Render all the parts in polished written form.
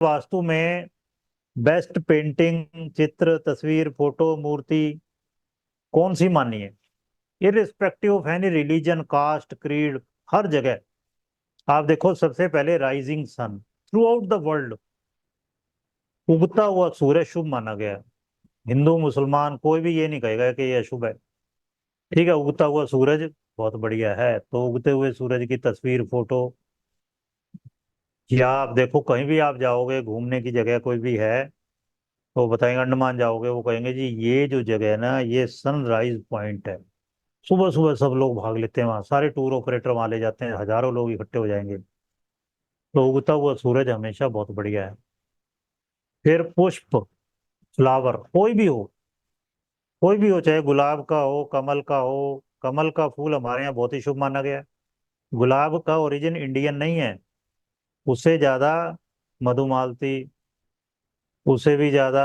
वास्तु में best painting, चित्र, तस्वीर, फोटो, मूर्ति कौन सी मानी है? Irrespective of any religion, caste, creed, हर जगह आप देखो, सबसे पहले rising sun throughout the world, उगता हुआ सूरज शुभ माना गया है। हिंदू मुसलमान कोई भी ये नहीं कहेगा कि ये अशुभ है। ठीक है, उगता हुआ सूरज बहुत बढ़िया है, तो उगते हुए सूरज की तस्वीर, फोटो, या आप देखो कहीं भी आप जाओगे घूमने की जगह कोई भी है, तो बताएंगे, अंडमान जाओगे वो कहेंगे जी ये जो जगह है ना, ये सनराइज पॉइंट है। सुबह सुबह सब लोग भाग लेते हैं वहां, सारे टूर ऑपरेटर वहां ले जाते हैं, हजारों लोग इकट्ठे हो जाएंगे। तो उगता हुआ सूरज हमेशा बहुत बढ़िया है। फिर पुष्प, फ्लावर, कोई भी हो चाहे गुलाब का हो, कमल का हो। कमल का फूल हमारे यहाँ बहुत ही शुभ माना गया है। गुलाब का ओरिजिन इंडियन नहीं है, उससे ज्यादा मधुमालती, उससे भी ज्यादा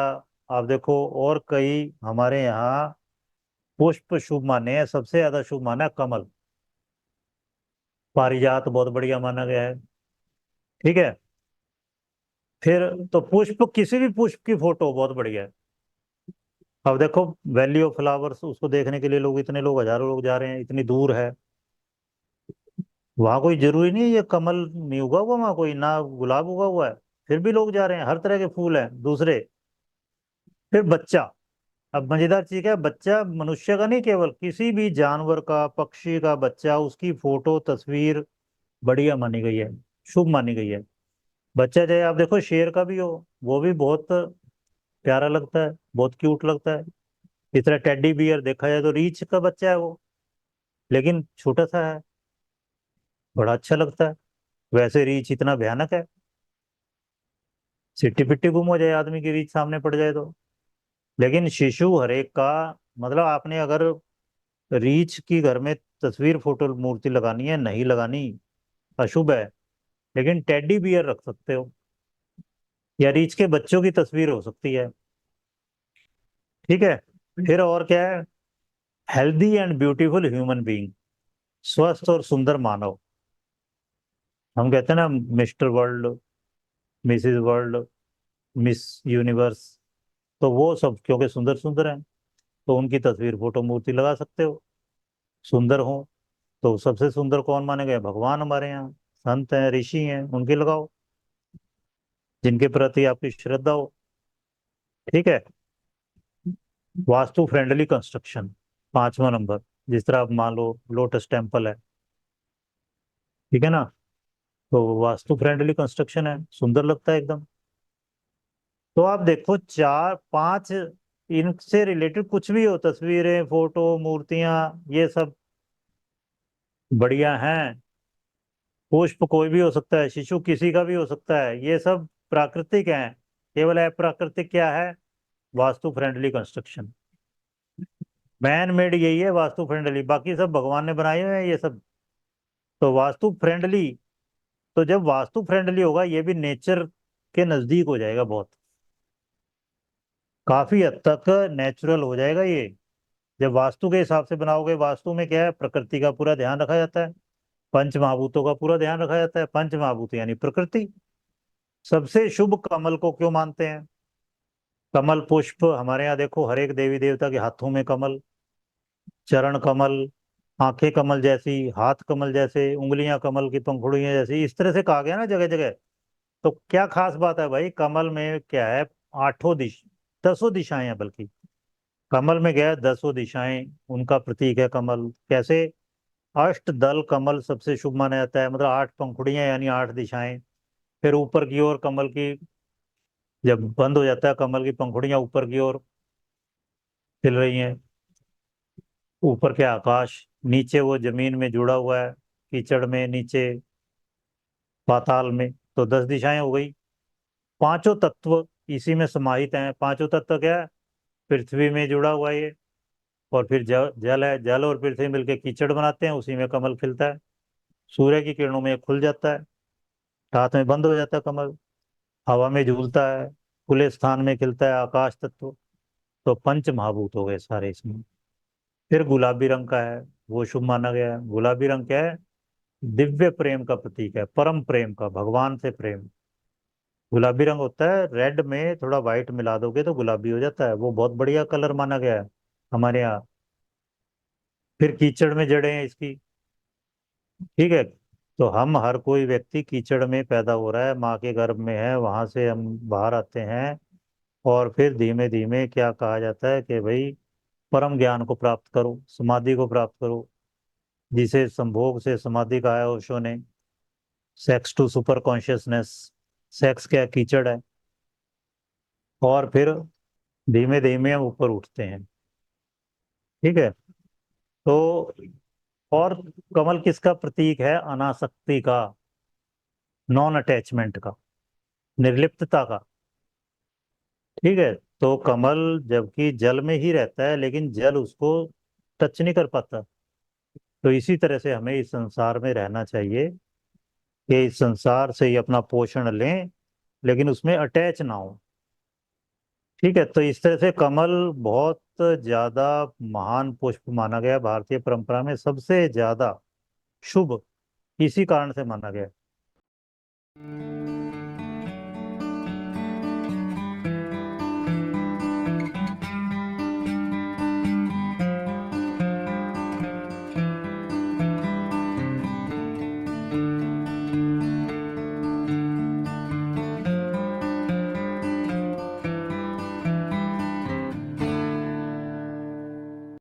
आप देखो और कई हमारे यहाँ पुष्प शुभ माने हैं। सबसे ज्यादा शुभ माना है कमल, पारिजात बहुत बढ़िया माना गया है। ठीक है। फिर तो पुष्प, किसी भी पुष्प की फोटो बहुत बढ़िया है। अब देखो, वैली ऑफ फ्लावर्स, उसको देखने के लिए लोग, इतने लोग, हजारों लोग जा रहे हैं, इतनी दूर है। वहां कोई जरूरी नहीं है ये कमल नहीं उगा हुआ, वहां कोई ना गुलाब उगा हुआ है, फिर भी लोग जा रहे हैं, हर तरह के फूल हैं दूसरे। फिर बच्चा, अब मजेदार चीज है, बच्चा मनुष्य का नहीं, केवल किसी भी जानवर का, पक्षी का बच्चा, उसकी फोटो, तस्वीर बढ़िया मानी गई है, शुभ मानी गई है। बच्चा चाहे आप देखो शेर का भी हो, वो भी बहुत प्यारा लगता है, बहुत क्यूट लगता है। इस तरह टेडी बियर देखा जाए तो रीछ का बच्चा है वो, लेकिन छोटा सा है, बड़ा अच्छा लगता है। वैसे रीछ इतना भयानक है, सिट्टी पिट्टी गुम हो जाए आदमी की रीछ सामने पड़ जाए तो। लेकिन शिशु हरेक का, मतलब आपने अगर रीछ की घर में तस्वीर, फोटो, मूर्ति लगानी है, नहीं लगानी, अशुभ है, लेकिन टेडी बियर रख सकते हो, या रीछ के बच्चों की तस्वीर हो सकती है। ठीक है। फिर और क्या है? Healthy and beautiful human being, स्वस्थ और सुंदर मानव। हम कहते हैं ना mister world, Mrs world, miss universe, तो वो सब क्योंकि सुंदर सुंदर हैं, तो उनकी तस्वीर, फोटो, मूर्ति लगा सकते हो, सुंदर हो। तो सबसे सुंदर कौन माने गए? भगवान हमारे यहाँ, संत हैं, ऋषि हैं, उनकी लगाओ, जिनके प्रति आपकी श्रद्धा हो। ठीक है। वास्तु फ्रेंडली कंस्ट्रक्शन, पांचवा नंबर, जिस तरह आप मान लो लोटस टेम्पल है, ठीक है ना, तो वास्तु फ्रेंडली कंस्ट्रक्शन है, सुंदर लगता है एकदम। तो आप देखो, चार पांच, इनसे रिलेटेड कुछ भी हो, तस्वीरें, फोटो, मूर्तियां, ये सब बढ़िया हैं। पुष्प कोई भी हो सकता है, शिशु किसी का भी हो सकता है, ये सब प्राकृतिक हैं। केवल अप्राकृतिक क्या है? Vastu friendly construction. Man made यही है वास्तु फ्रेंडली, बाकी सब भगवान ने बनाए हुए हैं ये सब। तो वास्तु फ्रेंडली, तो जब वास्तु फ्रेंडली होगा, ये भी नेचर के नजदीक हो जाएगा, बहुत काफी हद तक नेचुरल हो जाएगा ये। जब वास्तु के हिसाब से बनाओगे, वास्तु में क्या है, प्रकृति का पूरा ध्यान रखा जाता है, पंच महाभूतों का पूरा ध्यान रखा जाता है। पंच महाभूत यानी प्रकृति। सबसे शुभ कमल को क्यों मानते हैं? कमल पुष्प हमारे यहाँ देखो, हर एक देवी देवता के हाथों में कमल, चरण कमल, आंखें कमल जैसी, हाथ कमल जैसे, उंगलियां कमल की पंखुड़ियां जैसी, इस तरह से कहा गया ना जगह जगह। तो क्या खास बात है भाई, कमल में क्या है? आठों दिश, दसों दिशाएं हैं बल्कि, कमल में गया है, दसों दिशाएं उनका प्रतीक है कमल। कैसे? अष्ट दल कमल सबसे शुभ माना जाता है, मतलब आठ पंखुड़ियां यानी आठ दिशाएं। फिर ऊपर की ओर कमल की, जब बंद हो जाता है कमल की पंखुड़ियां, ऊपर की ओर खिल रही हैं। ऊपर के आकाश, नीचे वो जमीन में जुड़ा हुआ है, कीचड़ में नीचे, पाताल में। तो 10 दिशाएं हो गई। पांचों तत्व इसी में समाहित हैं। पांचों तत्व क्या है? पृथ्वी में जुड़ा हुआ है ये, और फिर जल है, जल और पृथ्वी मिलकर कीचड़ बनाते हैं, उसी में कमल खिलता है। सूर्य की किरणों में ये खुल जाता है, रात में बंद हो जाता है कमल, हवा में झूलता है, खुले स्थान में खिलता है, आकाश तत्व। तो पंच महाभूत हो गए सारे इसमें। फिर गुलाबी रंग का है, वो शुभ माना गया है। गुलाबी रंग क्या है? दिव्य प्रेम का प्रतीक है, परम प्रेम का, भगवान से प्रेम। गुलाबी रंग होता है, रेड में थोड़ा व्हाइट मिला दोगे तो गुलाबी हो जाता है, वो बहुत बढ़िया कलर माना गया है हमारे यहाँ। फिर कीचड़ में जड़ें हैं इसकी। ठीक है, तो हम हर कोई व्यक्ति कीचड़ में पैदा हो रहा है, माँ के गर्भ में है, वहां से हम बाहर आते हैं। और फिर धीमे धीमे क्या कहा जाता है कि भाई परम ज्ञान को प्राप्त करो, समाधि को प्राप्त करो, जिसे संभोग से समाधि कहा है ओशो ने। Sex to super consciousness, sex क्या कीचड़ है। और फिर धीमे धीमे हम ऊपर उठते हैं। ठीक है, तो और कमल किसका प्रतीक है? अनासक्ति का, नॉन अटैचमेंट का, निर्लिप्तता का। ठीक है, तो कमल जबकि जल में ही रहता है लेकिन जल उसको टच नहीं कर पाता। तो इसी तरह से हमें इस संसार में रहना चाहिए कि इस संसार से ही अपना पोषण लें लेकिन उसमें अटैच ना हो। ठीक है, तो इस तरह से कमल बहुत ज्यादा महान पुष्प माना गया, भारतीय परंपरा में सबसे ज्यादा शुभ इसी कारण से माना गया।